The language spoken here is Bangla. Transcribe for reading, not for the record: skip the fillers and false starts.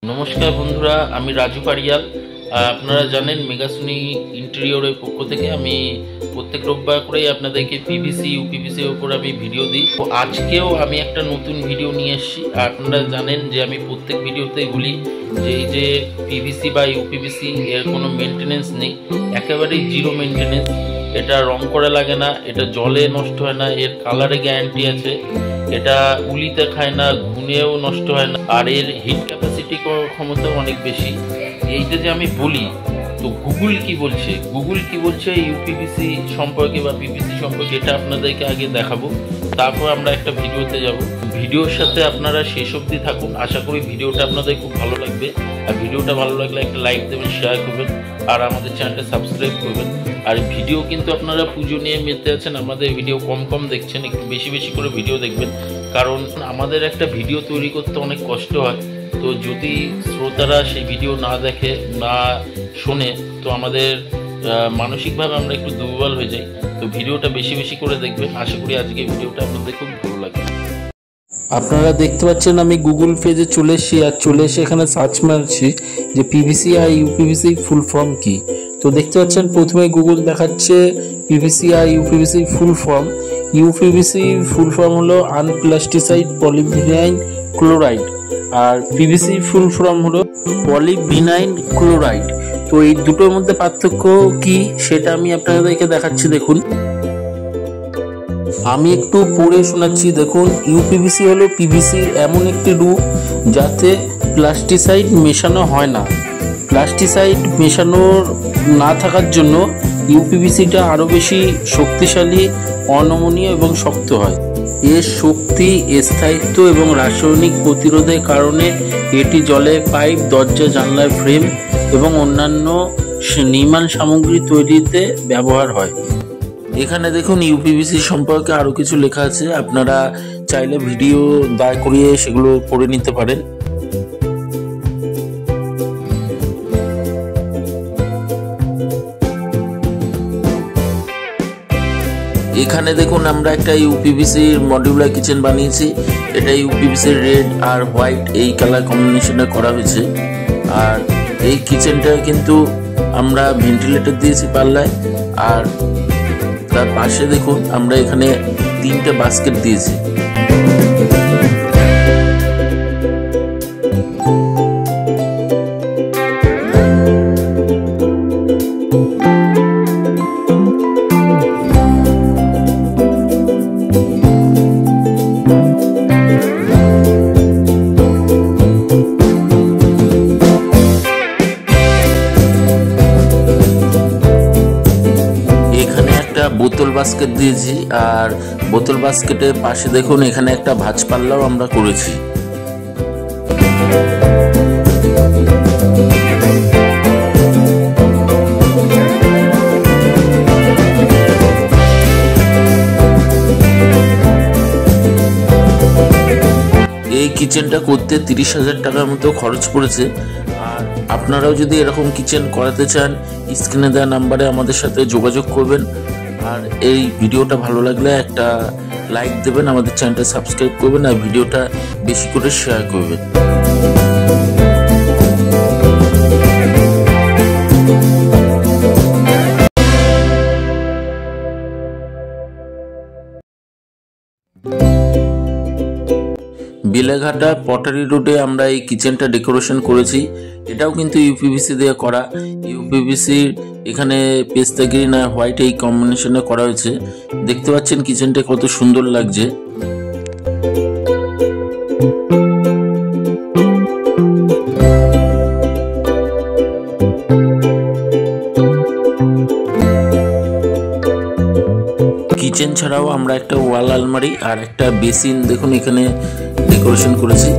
नमस्कार बंधुरा आमी राजू पारियाल। আপনারা জানেন মেগাসুনি ইন্টেরিয়রের পক্ষ থেকে আমি প্রত্যেক রোববার করেই আপনাদেরকে পিভিসি ইউপিভিসি এর উপর আমি ভিডিও দিই। তো আজকেও আমি একটা নতুন ভিডিও নিয়ে এসেছি। আপনারা জানেন যে আমি প্রত্যেক ভিডিওতেই বলি যে এই যে পিভিসি বা ইউপিভিসি এর কোনো মেইনটেনেন্স নেই, একেবারেই জিরো মেইনটেনেন্স। এটা রং করা লাগে না, এটা জলে নষ্ট হয় না, এর কালারে গ্যারান্টি আছে, এটা উলিতে খায় না, ঘুনেও নষ্ট হয় না, আর এর হিট ক্যাপাসিটি ক্ষমতা অনেক বেশি। এইটা যে আমি বলি, তো গুগল কি বলছে ইউপিভিসি সম্পর্কে বা পিভিসি সম্পর্কে, এটা আপনাদেরকে আগে দেখাবো, তারপর আমরা একটা ভিডিওতে যাব। ভিডিওর সাথে আপনারা শেষ অবধি থাকুন। আশা করি ভিডিওটা আপনাদের খুব ভালো লাগবে। আর ভিডিওটা ভালো লাগলে একটা লাইক দেবেন, শেয়ার করবেন, আর আমাদের চ্যানেলটা সাবস্ক্রাইব করবেন। আর ভিডিও কিন্তু আপনারা পুজো নিয়ে মেতে আছেন, আমাদের ভিডিও কম দেখছেন, একটু বেশি করে ভিডিও দেখবেন, কারণ আমাদের একটা ভিডিও তৈরি করতে অনেক কষ্ট হয়। তো যদি শ্রোতারা সেই ভিডিও না দেখে না শোনে, তো আমাদের মানসিকভাবে আমরা একটু দুর্বল হয়ে যাই। তো ভিডিওটা বেশি করে দেখবেন। আশা করি আজকে ভিডিওটা আপনাদের খুব ভালো লাগবে। আপনারা দেখতে পাচ্ছেন আমি গুগল পেজে চলে এসেছি, আর চলে এসে এখানে সার্চ মারছি যে পিভিসি আর ইউপিভিসি ফুল ফর্ম কি। তো দেখতে পাচ্ছেন প্রথমে গুগল দেখাচ্ছে পিভিসি আর UPVC full form. UPVC full form হলো আনপ্লাস্টিসাইড পলিভিনাইল ক্লোরাইড, আর পিভিসি ফুল ফর্ম হলো পলিভিনাইল ক্লোরাইড। তো এই দুটোর মধ্যে পার্থক্য কি সেটা আমি আপনাদেরকে দেখাচ্ছি। দেখুন, আমি একটু পড়ে শোনাচ্ছি। দেখুন, ইউপিভিসি হলো পিভিসির এমন একটি রূপ যাতে প্লাস্টিসাইড মেশানো হয় না। প্লাস্টিসাইড মেশানো না থাকার জন্য ইউপিভিসিটা আরও বেশি শক্তিশালী, অনমনীয় এবং শক্ত হয়। এর শক্তি, স্থায়িত্ব এবং রাসায়নিক প্রতিরোধের কারণে এটি জলের পাইপ, দরজা, জানলার ফ্রেম এবং অন্যান্য নির্মাণ সামগ্রী তৈরিতে ব্যবহার হয়। এখানে দেখুন ইউপিভিসি সম্পর্কে আরও কিছু লেখা আছে, আপনারা চাইলে ভিডিও দাঁড় করিয়ে সেগুলো পড়ে নিতে পারেন। এখানে দেখুন আমরা একটা ইউপিভিসির মডিউলার কিচেন বানিয়েছি। এটা ইউপিভিসির রেড আর হোয়াইট এই কালার কম্বিনেশনে করা হয়েছে। আর এই কিচেনটা কিন্তু আমরা ভেন্টিলেটর দিয়েছি পাল্লায়, আর তার পাশে দেখুন আমরা এখানে 3টে বাস্কেট দিয়েছি। বোতল বাস্কেট দিয়েছি, আর বোতল বাস্কেটের পাশে দেখুন এখানে একটা ভাঁজ পাল্লাও আমরা করেছি। এই কিচেনটা করতে 30,000 টাকার মতো খরচ পড়েছে। আর আপনারাও যদি এরকম কিচেন করাতে চান, স্ক্রিনে দেওয়া নাম্বারে আমাদের সাথে যোগাযোগ করবেন। আর এই ভিডিওটা ভালো লাগলে একটা লাইক দেবেন, আমাদের চ্যানেলটা সাবস্ক্রাইব করবেন, আর ভিডিওটা বেশি করে শেয়ার করবেন। বেলেঘাটা পটারি রোডে আমরা এই কিচেনটা ডেকোরেশন করেছি। এটাও কিন্তু ইউপিভিসি দিয়ে করা। ইউপিভিসির এখানে পেস্তা গ্রিন আর হোয়াইট এই কম্বিনেশনে করা হয়েছে। দেখতে পাচ্ছেন কিচেনটা কত সুন্দর লাগছে। কিচেন ছাড়াও আমরা একটা ওয়াল আলমারি আর একটা বেসিন দেখুন এখানে ডেকোরেশন করেছি।